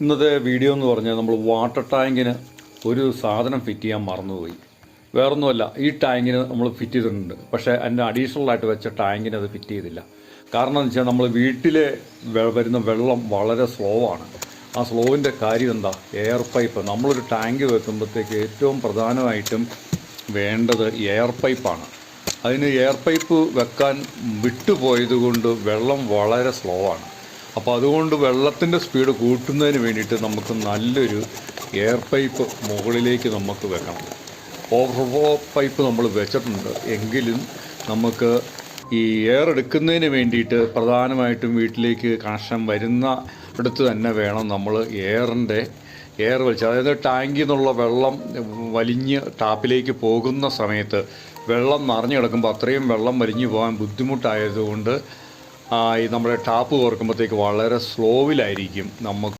ഇന്നത്തെ വീഡിയോ എന്ന് പറഞ്ഞാൽ നമ്മൾ വാട്ടർ ടാങ്കിന് ഒരു സാധനം ഫിറ്റ് ചെയ്യാൻ മറന്നുപോയി. വേറൊന്നുമല്ല, ഈ ടാങ്കിന് നമ്മൾ ഫിറ്റ് ചെയ്തിട്ടുണ്ട്, പക്ഷേ അതിൻ്റെ അഡീഷണലായിട്ട് വെച്ച ടാങ്കിന് അത് ഫിറ്റ് ചെയ്തില്ല. കാരണം എന്ന് വെച്ചാൽ നമ്മൾ വീട്ടിലെ വരുന്ന വെള്ളം വളരെ സ്ലോ ആണ്. ആ സ്ലോവിൻ്റെ കാര്യം എന്താ? Air pipe. നമ്മളൊരു ടാങ്ക് വെക്കുമ്പോഴത്തേക്ക് ഏറ്റവും പ്രധാനമായിട്ടും വേണ്ടത് എയർ പൈപ്പാണ്. അതിന് എയർ പൈപ്പ് വെക്കാൻ വിട്ടുപോയത് കൊണ്ട് വെള്ളം വളരെ സ്ലോ ആണ്. അപ്പോൾ അതുകൊണ്ട് വെള്ളത്തിൻ്റെ സ്പീഡ് കൂട്ടുന്നതിന് വേണ്ടിയിട്ട് നമുക്ക് നല്ലൊരു എയർ പൈപ്പ് മുകളിലേക്ക് നമുക്ക് വെക്കണം. ഓവർഫ്ലോ പൈപ്പ് നമ്മൾ വെച്ചിട്ടുണ്ട്, എങ്കിലും നമുക്ക് ഈ എയർ എടുക്കുന്നതിന് വേണ്ടിയിട്ട് പ്രധാനമായിട്ടും വീട്ടിലേക്ക് കണക്ഷൻ വരുന്ന അടുത്ത് തന്നെ വേണം നമ്മൾ എയർ വലിച്ച്, അതായത് ടാങ്കിൽ നിന്നുള്ള വെള്ളം വലിഞ്ഞ് ടാപ്പിലേക്ക് പോകുന്ന സമയത്ത് വെള്ളം നിറഞ്ഞു കിടക്കുമ്പോൾ അത്രയും വെള്ളം വലിഞ്ഞു പോകാൻ ബുദ്ധിമുട്ടായതുകൊണ്ട് ഈ നമ്മുടെ ടാപ്പ് തുറക്കുമ്പോഴത്തേക്ക് വളരെ സ്ലോവിലായിരിക്കും നമുക്ക്